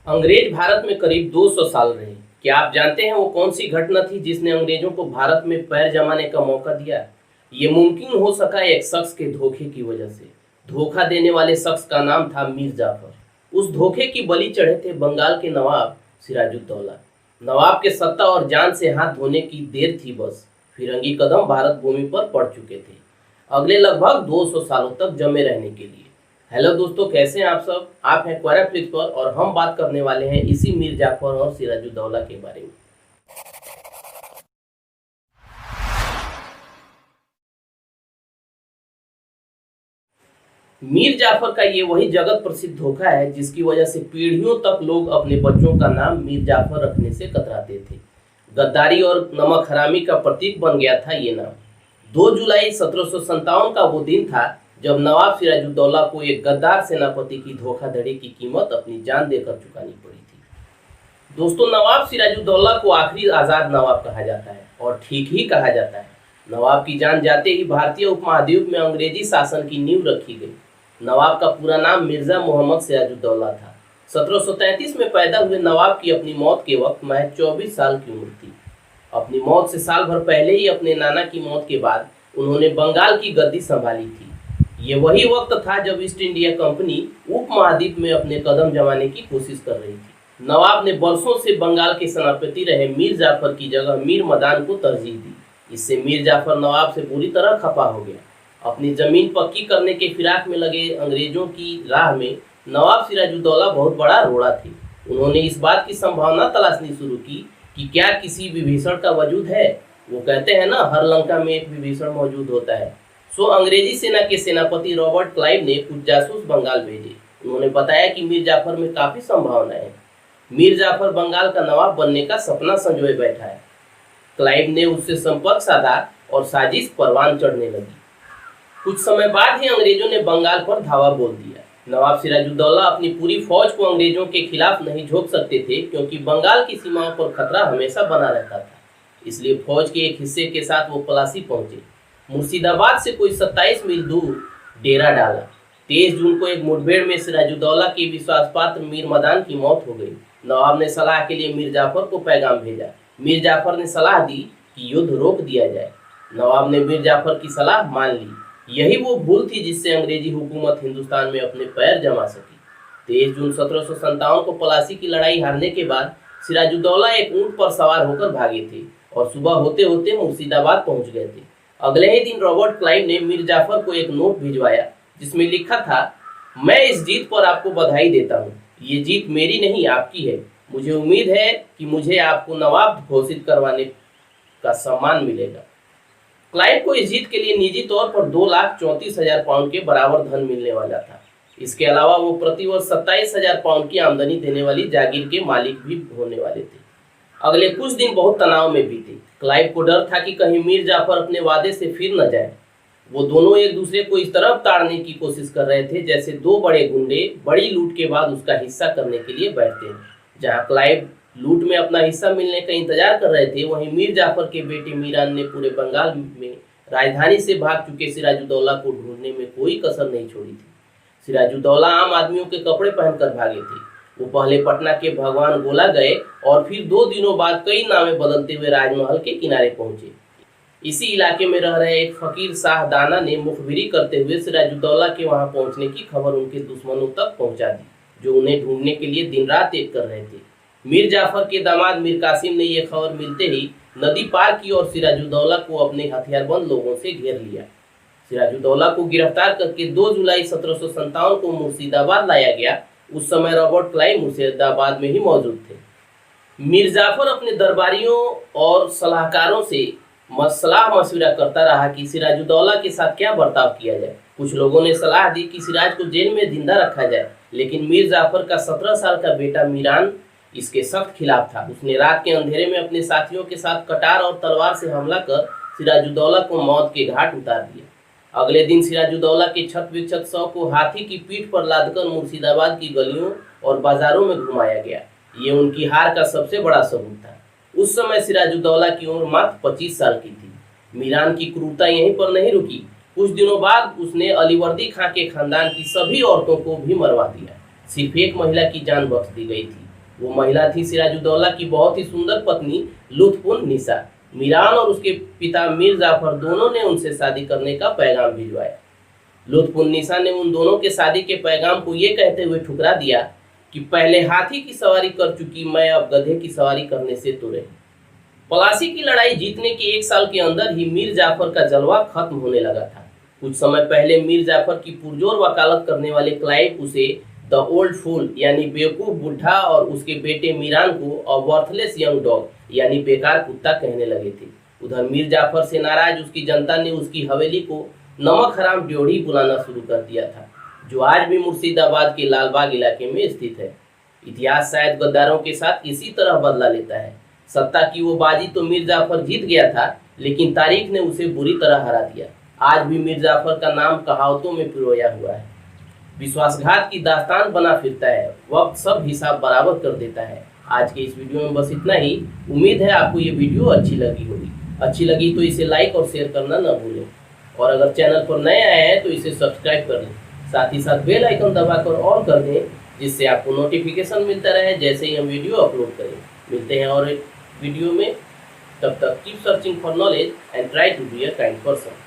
अंग्रेज भारत में करीब 200 साल रहे। क्या आप जानते हैं वो कौन सी घटना थी जिसने अंग्रेजों को भारत में पैर जमाने का मौका दिया? ये मुमकिन हो सका एक शख्स के धोखे की वजह से। धोखा देने वाले शख्स का नाम था मीर जाफर। उस धोखे की बलि चढ़े थे बंगाल के नवाब सिराजुद्दौला। नवाब के सत्ता और जान से हाथ धोने की देर थी बस, फिरंगी कदम भारत भूमि पर पड़ चुके थे अगले लगभग 200 सालों तक जमे रहने के लिए। हेलो दोस्तों, कैसे हैं आप सब? आप हैं क्वारा फ्लिक्स पर और हम बात करने वाले हैं इसी मीर जाफर और सिराजुद्दौला के बारे में। मीर जाफर का ये वही जगत प्रसिद्ध धोखा है जिसकी वजह से पीढ़ियों तक लोग अपने बच्चों का नाम मीर जाफर रखने से कतराते थे। गद्दारी और नमक हरामी का प्रतीक बन गया था ये नाम। 2 जुलाई 1757 का वो दिन था जब नवाब सिराजुद्दौला को एक गद्दार सेनापति की धोखाधड़ी की कीमत अपनी जान देकर चुकानी पड़ी थी। दोस्तों, नवाब सिराजुद्दौला को आखिरी आजाद नवाब कहा जाता है और ठीक ही कहा जाता है। नवाब की जान जाते ही भारतीय उपमहाद्वीप में अंग्रेजी शासन की नींव रखी गई। नवाब का पूरा नाम मिर्जा मोहम्मद सिराजुद्दौला था। 1733 में पैदा हुए नवाब की अपनी मौत के वक्त महज 24 साल की उम्र थी। अपनी मौत से साल भर पहले ही अपने नाना की मौत के बाद उन्होंने बंगाल की गद्दी संभाली थी। ये वही वक्त था जब ईस्ट इंडिया कंपनी उपमहाद्वीप में अपने कदम जमाने की कोशिश कर रही थी। नवाब ने बरसों से बंगाल के सेनापति रहे मीर जाफर की जगह मीर मदान को तरजीह दी। इससे मीर जाफर नवाब से बुरी तरह खफा हो गया। अपनी जमीन पक्की करने के फिराक में लगे अंग्रेजों की राह में नवाब सिराजुद्दौला बहुत बड़ा रोड़ा थे। उन्होंने इस बात की संभावना तलाशनी शुरू की कि क्या किसी विभीषण का वजूद है। वो कहते हैं ना, हर लंका में एक विभीषण मौजूद होता है। सो अंग्रेजी सेना के सेनापति रॉबर्ट क्लाइव ने कुछ जासूस बंगाल भेजे। उन्होंने बताया कि मीर जाफर में काफी संभावनाएं हैं। मीर जाफर बंगाल का नवाब बनने का सपना संजोए बैठा है। क्लाइव ने उससे संपर्क साधा और साजिश परवान चढ़ने लगी। कुछ समय बाद ही अंग्रेजों ने बंगाल पर धावा बोल दिया। नवाब सिराजुद्दौला अपनी पूरी फौज को अंग्रेजों के खिलाफ नहीं झोंक सकते थे क्योंकि बंगाल की सीमाओं पर खतरा हमेशा बना रहता था। इसलिए फौज के एक हिस्से के साथ वो पलासी पहुंचे। मुर्शिदाबाद से कोई 27 मील दूर डेरा डाला। 23 जून को एक मुठभेड़ में सिराजुद्दौला के विश्वास पात्र मीर मदान की मौत हो गई। नवाब ने सलाह के लिए मीर जाफर को पैगाम भेजा। मीर जाफर ने सलाह दी कि युद्ध रोक दिया जाए। नवाब ने मीर जाफर की सलाह मान ली। यही वो भूल थी जिससे अंग्रेजी हुकूमत हिंदुस्तान में अपने पैर जमा सकी। 23 जून 1757 को पलासी की लड़ाई हारने के बाद सिराजुद्दौला एक ऊंट पर सवार होकर भागे थे और सुबह होते होते मुर्शिदाबाद पहुंच गए थे। अगले ही दिन रॉबर्ट क्लाइव ने मीर जाफर को एक नोट भिजवाया जिसमें लिखा था, मैं इस जीत पर आपको बधाई देता हूँ। ये जीत मेरी नहीं आपकी है। मुझे उम्मीद है कि मुझे आपको नवाब घोषित करवाने का सम्मान मिलेगा। क्लाइव को इस जीत के लिए निजी तौर पर 2,34,000 पाउंड के बराबर धन मिलने वाला था। इसके अलावा वो प्रतिवर्ष 27,000 पाउंड की आमदनी देने वाली जागीर के मालिक भी होने वाले थे। अगले कुछ दिन बहुत तनाव में बीते। क्लाइव को डर था कि कहीं मीर जाफर अपने वादे से फिर न जाए। वो दोनों एक दूसरे को इस तरफ ताड़ने की कोशिश कर रहे थे जैसे 2 बड़े गुंडे बड़ी लूट के बाद उसका हिस्सा करने के लिए बैठते हैं। जहां क्लाइव लूट में अपना हिस्सा मिलने का इंतजार कर रहे थे, वहीं मीर जाफर के बेटे मीरान ने पूरे बंगाल में राजधानी से भाग चुके सिराजुद्दौला को ढूंढने में कोई कसर नहीं छोड़ी थी। सिराजुद्दौला आम आदमियों के कपड़े पहनकर भागे थे। वो पहले पटना के भगवान गोला गए और फिर 2 दिनों बाद कई नावें बदलते हुए राजमहल के किनारे पहुंचे। इसी इलाके में रह रहे एक फकीर शाह दाना ने मुखबिरी करते हुए सिराजुद्दौला के वहां पहुंचने की खबर उनके दुश्मनों तक पहुंचा दी, जो उन्हें ढूंढने के लिए दिन रात एक कर रहे थे। मीर जाफर के दामाद मीर कासिम ने यह खबर मिलते ही नदी पार की और सिराजुद्दौला को अपने हथियारबंद लोगों से घेर लिया। सिराजुद्दौला को गिरफ्तार करके 2 जुलाई 1757 को मुर्शिदाबाद लाया गया। उस समय रॉबर्ट क्लाइव मुर्शिदाबाद में ही मौजूद थे। मीर जाफर अपने दरबारियों और सलाहकारों से सलाह मशविरा करता रहा कि सिराजुद्दौला के साथ क्या बर्ताव किया जाए। कुछ लोगों ने सलाह दी कि सिराज को जेल में जिंदा रखा जाए, लेकिन मीर जाफर का 17 साल का बेटा मीरान इसके सख्त खिलाफ था। उसने रात के अंधेरे में अपने साथियों के साथ कटार और तलवार से हमला कर सिराजुद्दौला को मौत के घाट उतार दिया। अगले दिन सिराजुद्दौला के छत विक्षत शव को हाथी की पीठ पर लादकर मुर्शिदाबाद की गलियों और बाजारों में घुमाया गया। ये उनकी हार का सबसे बड़ा सबूत था। उस समय सिराजुद्दौला की उम्र मात्र 25 साल की थी। मीरान की क्रूरता यहीं पर नहीं रुकी। कुछ दिनों बाद उसने अलीवर्दी खां के खानदान की सभी औरतों को भी मरवा दिया। सिर्फ एक महिला की जान बख्श दी गई थी। वो महिला थी सिराजुद्दौला की बहुत ही सुंदर पत्नी लुत्फुन्निसा। मीरान और उसके पिता मीर जाफर दोनों ने उनसे शादी करने का पैगाम भिजवाया। लुत्फुन्निसा ने उन दोनों के शादी के पैगाम को ये कहते हुए ठुकरा दिया कि पहले हाथी की सवारी कर चुकी मैं अब गधे की सवारी करने से तो रही। पलासी की लड़ाई जीतने के 1 साल के अंदर ही मीर जाफर का जलवा खत्म होने लगा था। कुछ समय पहले मीर जाफर की पुरजोर वकालत करने वाले क्लाइव उसे द ओल्ड फूल यानी बेवकूफ बुढ़ा और उसके बेटे मीरान को अ वर्थलेस यंग डॉग यानी बेकार कुत्ता कहने लगे थे। उधर मीर जाफर से नाराज उसकी जनता ने उसकी हवेली को नमक हराम ड्योढ़ी बुलाना शुरू कर दिया था, जो आज भी मुर्शिदाबाद के लालबाग इलाके में स्थित है। इतिहास शायद गद्दारों के साथ इसी तरह बदला लेता है। सत्ता की वो बाजी तो मीर जाफर जीत गया था, लेकिन तारीख ने उसे बुरी तरह हरा दिया। आज भी मीर जाफर का नाम कहावतों में पिरोया हुआ है। विश्वासघात की दास्तान बना फिरता है, वक्त सब हिसाब बराबर कर देता है। आज के इस वीडियो में बस इतना ही। उम्मीद है आपको ये वीडियो अच्छी लगी होगी। अच्छी लगी तो इसे लाइक और शेयर करना न भूलें, और अगर चैनल पर नए आए हैं तो इसे सब्सक्राइब कर लें। साथ ही साथ बेल आइकन दबाकर ऑल कर दें, जिससे आपको नोटिफिकेशन मिलता रहे जैसे ही हम वीडियो अपलोड करें। मिलते हैं और एक वीडियो में, तब तक keep searching for knowledge and try to be a kind person.